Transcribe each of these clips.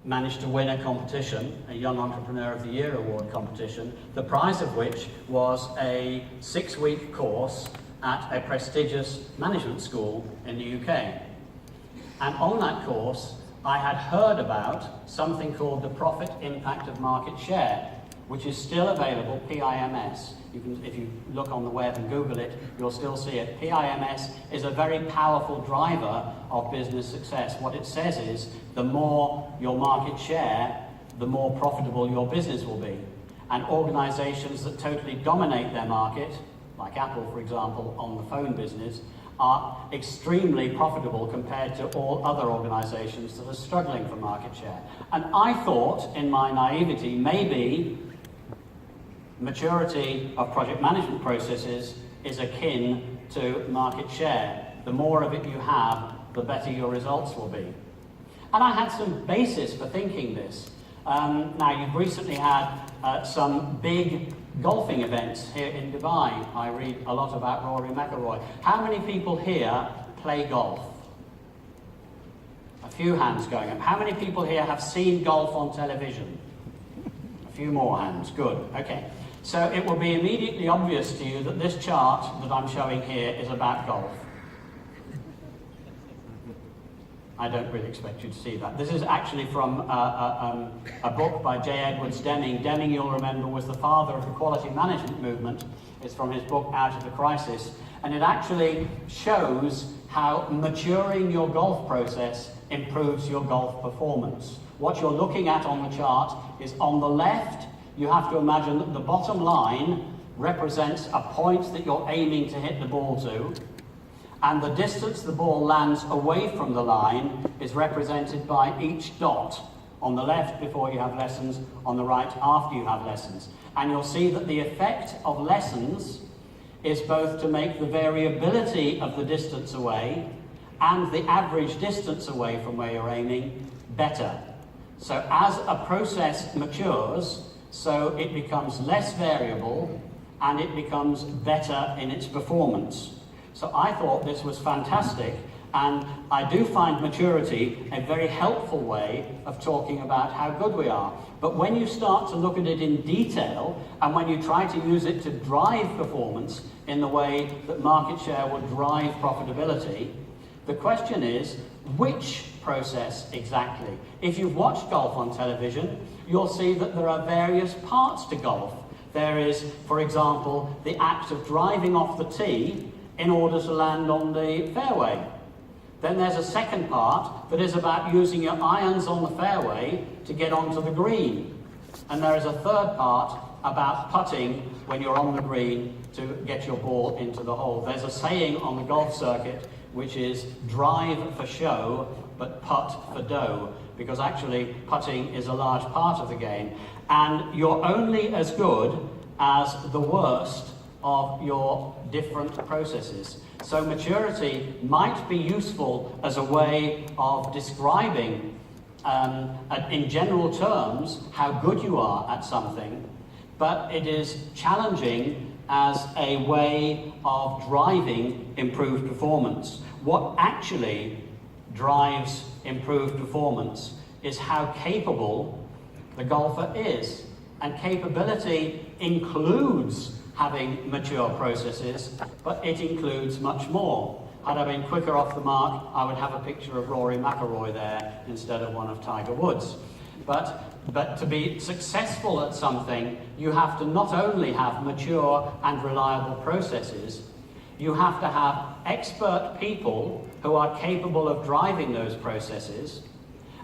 managed to win a competition, a Young Entrepreneur of the Year award competition, the prize of which was a 6-week course at a prestigious management school in the UK. And on that course, I had heard about something called the profit impact of market share, which is still available, PIMS. If you look on the web and Google it, you'll still see it. PIMS is a very powerful driver of business success. What it says is, the more your market share, the more profitable your business will be. And organizations that totally dominate their market, like Apple, for example, on the phone business, are extremely profitable compared to all other organizations that are struggling for market share. And I thought, in my naivety, maybe maturity of project management processes is akin to market share. The more of it you have, the better your results will be. And I had some basis for thinking this. Now, you've recently had some big golfing events here in Dubai. I read a lot about Rory McIlroy. How many people here play golf? A few hands going up. How many people here have seen golf on television? A few more hands. Good. Okay. So it will be immediately obvious to you that this chart that I'm showing here is about golf. I don't really expect you to see that. This is actually from a book by J. Edwards Deming. Deming, you'll remember, was the father of the quality management movement. It's from his book, Out of the Crisis. And it actually shows how maturing your golf process improves your golf performance. What you're looking at on the chart is, on the left, you have to imagine that the bottom line represents a point that you're aiming to hit the ball to, and the distance the ball lands away from the line is represented by each dot. On the left before you have lessons, on the right after you have lessons. And you'll see that the effect of lessons is both to make the variability of the distance away and the average distance away from where you're aiming better. So as a process matures, so it becomes less variable and it becomes better in its performance. So I thought this was fantastic, and I do find maturity a very helpful way of talking about how good we are. But when you start to look at it in detail, and when you try to use it to drive performance in the way that market share will drive profitability, the question is, which process exactly? If you've watched golf on television, you'll see that there are various parts to golf. There is, for example, the act of driving off the tee in order to land on the fairway. Then there's a second part that is about using your irons on the fairway to get onto the green. And there is a third part about putting when you're on the green to get your ball into the hole. There's a saying on the golf circuit which is drive for show, but putt for dough, because actually putting is a large part of the game. And you're only as good as the worst of your different processes. So maturity might be useful as a way of describing, in general terms, how good you are at something, but it is challenging as a way of driving improved performance. What actually drives improved performance is how capable the golfer is. And capability includes having mature processes, but it includes much more. Had I been quicker off the mark, I would have a picture of Rory McIlroy there instead of one of Tiger Woods. But to be successful at something, you have to not only have mature and reliable processes, you have to have expert people who are capable of driving those processes,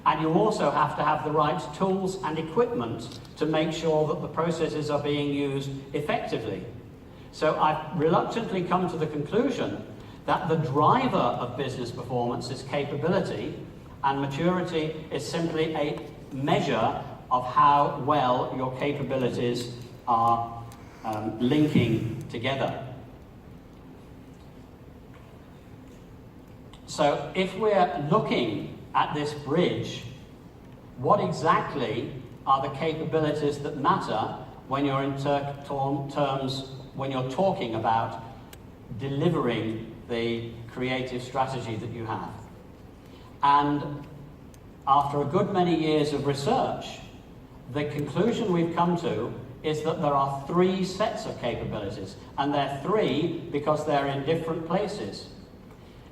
and you also have to have the right tools and equipment to make sure that the processes are being used effectively. So I've reluctantly come to the conclusion that the driver of business performance is capability, and maturity is simply a measure of how well your capabilities are linking together. So if we're looking at this bridge, what exactly are the capabilities that matter when you're when you're talking about delivering the creative strategy that you have? And after a good many years of research, the conclusion we've come to is that there are 3 sets of capabilities, and they're 3 because they're in different places.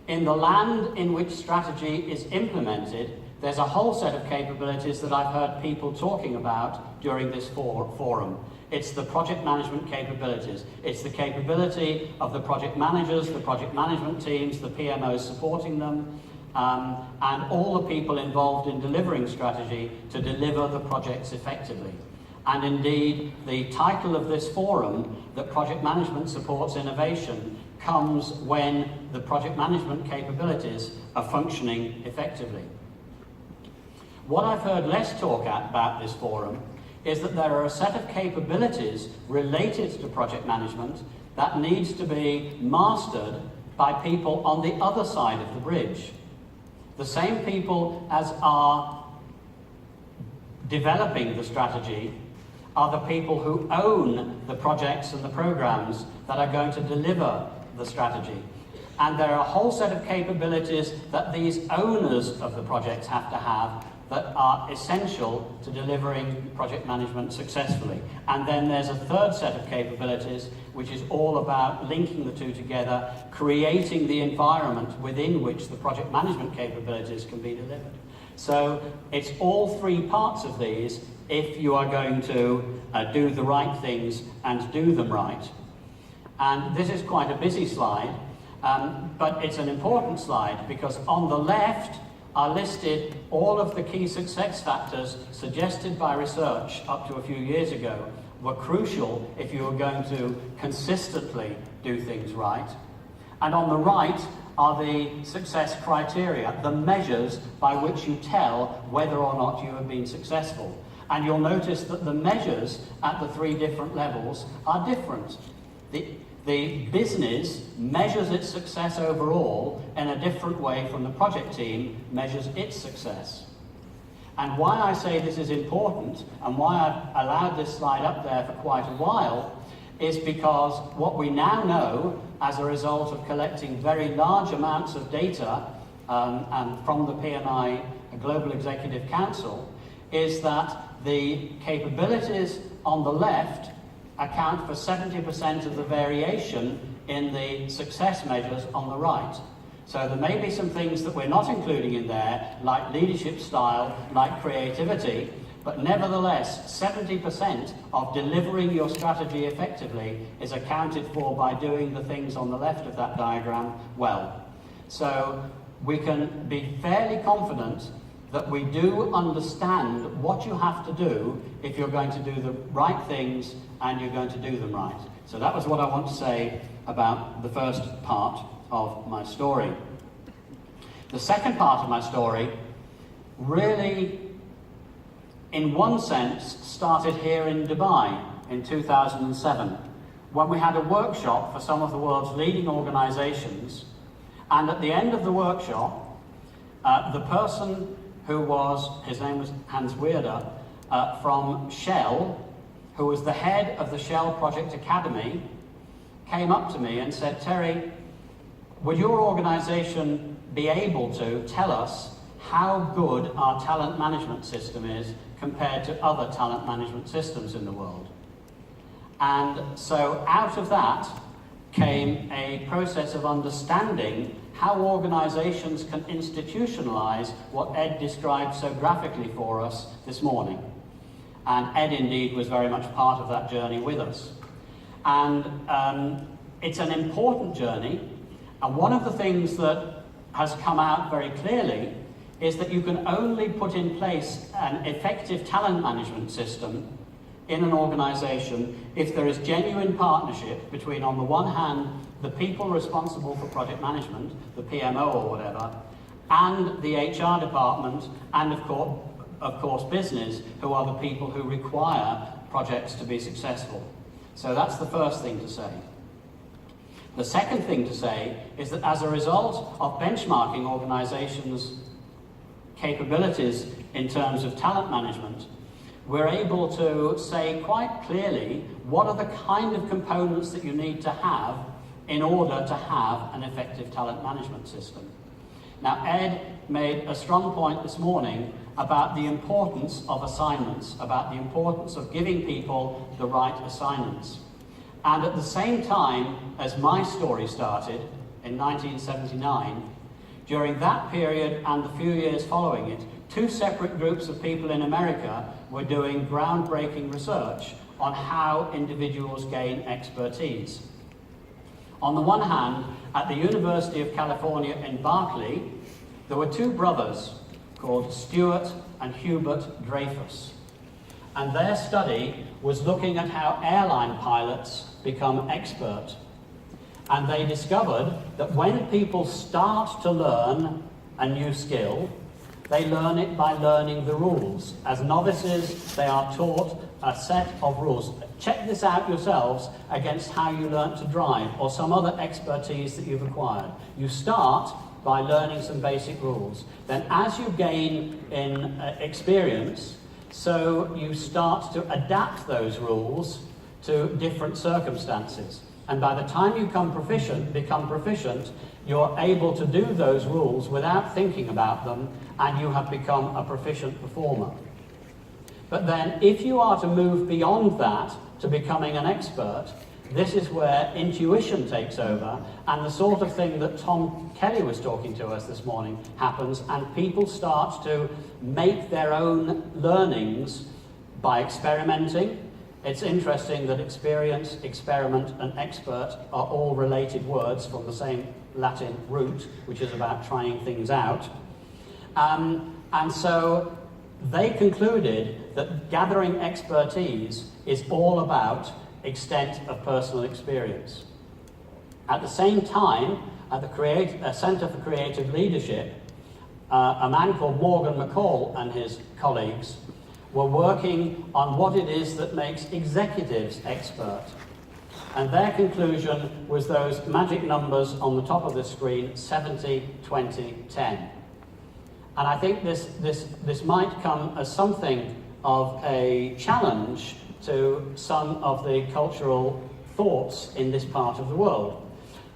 In the land in which strategy is implemented, there's a whole set of capabilities that I've heard people talking about during this forum. It's the project management capabilities. It's the capability of the project managers, the project management teams, the PMOs supporting them, and all the people involved in delivering strategy to deliver the projects effectively. And indeed, the title of this forum, that Project Management Supports Innovation, comes when the project management capabilities are functioning effectively. What I've heard less talk about this forum is that there are a set of capabilities related to project management that needs to be mastered by people on the other side of the bridge. The same people as are developing the strategy are the people who own the projects and the programs that are going to deliver the strategy. And there are a whole set of capabilities that these owners of the projects have to have that are essential to delivering project management successfully. And then there's a third set of capabilities which is all about linking the two together, creating the environment within which the project management capabilities can be delivered. So it's all 3 parts of these if you are going to do the right things and do them right. And this is quite a busy slide, but it's an important slide because on the left are listed all of the key success factors suggested by research up to a few years ago were crucial if you were going to consistently do things right. And on the right are the success criteria, the measures by which you tell whether or not you have been successful. And you'll notice that the measures at the 3 different levels are different. The business measures its success overall in a different way from the project team measures its success. And why I say this is important, and why I've allowed this slide up there for quite a while, is because what we now know as a result of collecting very large amounts of data and from the PMI Global Executive Council is that the capabilities on the left account for 70% of the variation in the success measures on the right. So there may be some things that we're not including in there, like leadership style, like creativity, but nevertheless, 70% of delivering your strategy effectively is accounted for by doing the things on the left of that diagram well. So we can be fairly confident that we do understand what you have to do if you're going to do the right things and you're going to do them right. So that was what I want to say about the first part of my story. The second part of my story really, in one sense, started here in Dubai in 2007, when we had a workshop for some of the world's leading organizations, and at the end of the workshop, the person who was, his name was Hans Weerder, from Shell, who was the head of the Shell Project Academy, came up to me and said, "Terry, would your organization be able to tell us how good our talent management system is compared to other talent management systems in the world?" And so out of that came a process of understanding how organizations can institutionalize what Ed described so graphically for us this morning. And Ed indeed was very much part of that journey with us. And it's an important journey, and one of the things that has come out very clearly is that you can only put in place an effective talent management system in an organization if there is genuine partnership between, on the one hand, the people responsible for project management, the PMO or whatever, and the HR department, and of course business, who are the people who require projects to be successful. So that's the first thing to say. The second thing to say is that as a result of benchmarking organizations' capabilities in terms of talent management, we're able to say quite clearly what are the kind of components that you need to have in order to have an effective talent management system. Now, Ed made a strong point this morning about the importance of assignments, about the importance of giving people the right assignments. And at the same time as my story started in 1979, during that period and the few years following it, two separate groups of people in America were doing groundbreaking research on how individuals gain expertise. On the one hand, at the University of California in Berkeley, there were two brothers called Stuart and Hubert Dreyfus. And their study was looking at how airline pilots become expert. And they discovered that when people start to learn a new skill, they learn it by learning the rules. As novices, they are taught a set of rules. Check this out yourselves against how you learnt to drive or some other expertise that you've acquired. You start by learning some basic rules. Then as you gain in experience, so you start to adapt those rules to different circumstances. And by the time you become proficient, you're able to do those rules without thinking about them, and you have become a proficient performer. But then, if you are to move beyond that to becoming an expert, this is where intuition takes over, and the sort of thing that Tom Kelly was talking to us this morning happens, and people start to make their own learnings by experimenting. It's interesting that experience, experiment, and expert are all related words from the same Latin root, which is about trying things out. And so they concluded that gathering expertise is all about extent of personal experience. At the same time, at the Centre for Creative Leadership, a man called Morgan McCall and his colleagues were working on what it is that makes executives expert. And their conclusion was those magic numbers on the top of the screen, 70, 20, 10. And I think this might come as something of a challenge to some of the cultural thoughts in this part of the world.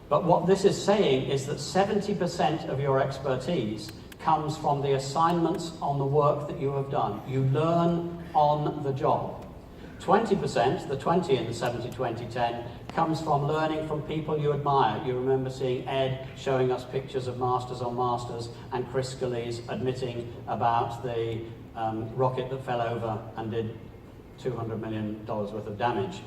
But what this is saying is that 70% of your expertise comes from the assignments on the work that you have done. You learn on the job. 20%, the 20 in the 70, 20, 10, comes from learning from people you admire. You remember seeing Ed showing us pictures of Masters on Masters and Chris Scalise admitting about the rocket that fell over and did $200 million worth of damage.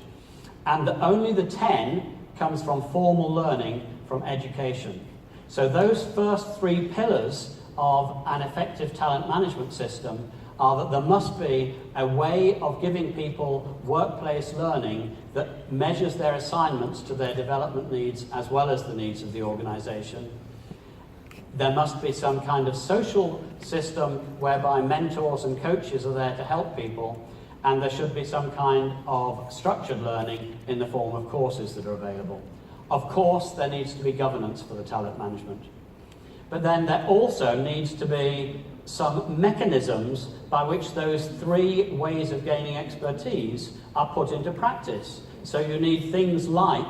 And only the 10 comes from formal learning from education. So those first three pillars of an effective talent management system are that there must be a way of giving people workplace learning that measures their assignments to their development needs as well as the needs of the organization. There must be some kind of social system whereby mentors and coaches are there to help people, and there should be some kind of structured learning in the form of courses that are available. Of course, there needs to be governance for the talent management. But then there also needs to be some mechanisms by which those three ways of gaining expertise are put into practice. So you need things like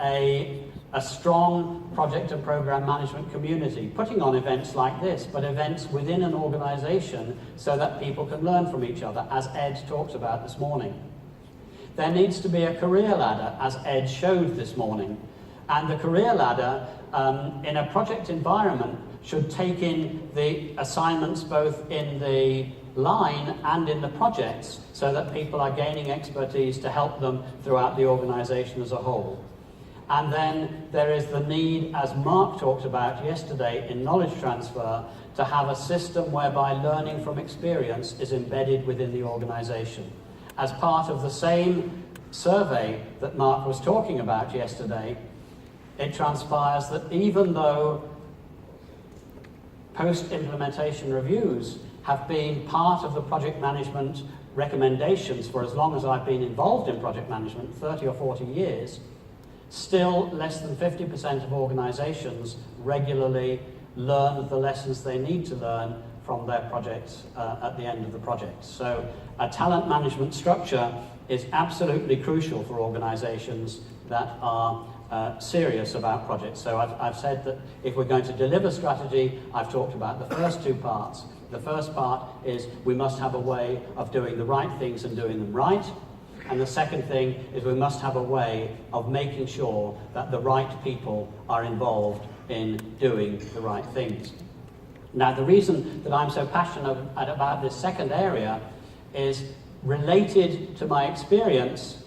a strong project and program management community, putting on events like this, but events within an organization so that people can learn from each other, as Ed talked about this morning. There needs to be a career ladder, as Ed showed this morning. And the career ladder in a project environment should take in the assignments both in the line and in the projects so that people are gaining expertise to help them throughout the organization as a whole. And then there is the need, as Mark talked about yesterday in knowledge transfer, to have a system whereby learning from experience is embedded within the organization. As part of the same survey that Mark was talking about yesterday, it transpires that even though post-implementation reviews have been part of the project management recommendations for as long as I've been involved in project management, 30 or 40 years, still less than 50% of organizations regularly learn the lessons they need to learn from their projects at the end of the project. So a talent management structure is absolutely crucial for organizations that are serious about projects. So I've said that if we're going to deliver strategy, I've talked about the first two parts. The first part is we must have a way of doing the right things and doing them right. And the second thing is we must have a way of making sure that the right people are involved in doing the right things. Now, the reason that I'm so passionate about this second area is related to my experience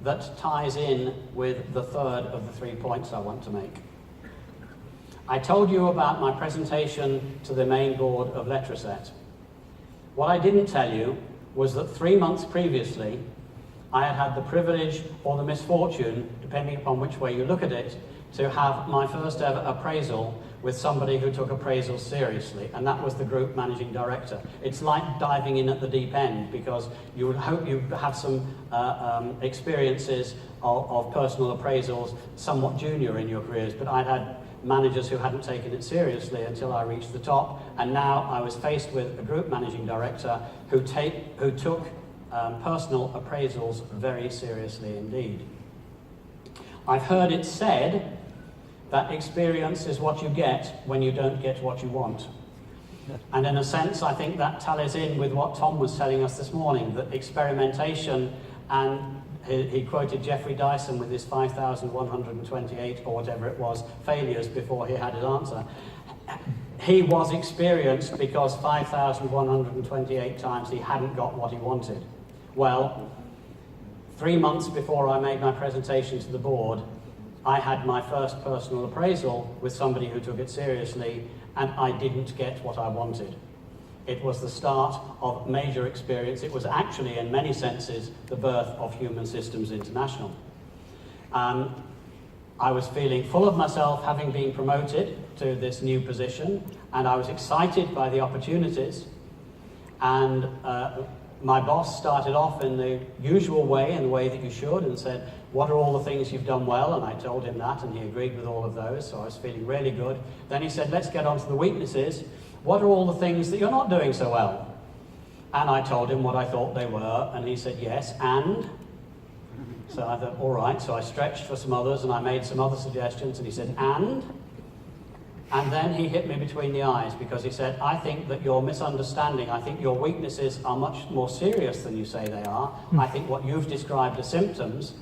that ties in with the third of the 3 points I want to make. I told you about my presentation to the main board of Letraset. What I didn't tell you was that 3 months previously, I had had the privilege or the misfortune, depending upon which way you look at it, to have my first ever appraisal with somebody who took appraisal seriously, and that was the group managing director. It's like diving in at the deep end, because you would hope you have some experiences of personal appraisals somewhat junior in your careers, but I'd had managers who hadn't taken it seriously until I reached the top, and now I was faced with a group managing director who took personal appraisals very seriously indeed. I've heard it said that experience is what you get when you don't get what you want. And in a sense, I think that tallies in with what Tom was telling us this morning, that experimentation, and he quoted Jeffrey Dyson with his 5,128 or whatever it was, failures before he had his answer. He was experienced because 5,128 times he hadn't got what he wanted. Well, 3 months before I made my presentation to the board, I had my first personal appraisal with somebody who took it seriously, and I didn't get what I wanted. It was the start of major experience. It was actually, in many senses, the birth of Human Systems International. I was feeling full of myself, having been promoted to this new position, and I was excited by the opportunities. And my boss started off in the usual way, in the way that you should, and said, "What are all the things you've done well?" And I told him that, and he agreed with all of those, so I was feeling really good. Then he said, "Let's get on to the weaknesses. What are all the things that you're not doing so well?" And I told him what I thought they were, and he said, "Yes, and?" So I thought, all right, so I stretched for some others, and I made some other suggestions, and he said, "And?" And then he hit me between the eyes, because he said, "I think that you're misunderstanding. I think your weaknesses are much more serious than you say they are. I think what you've described as symptoms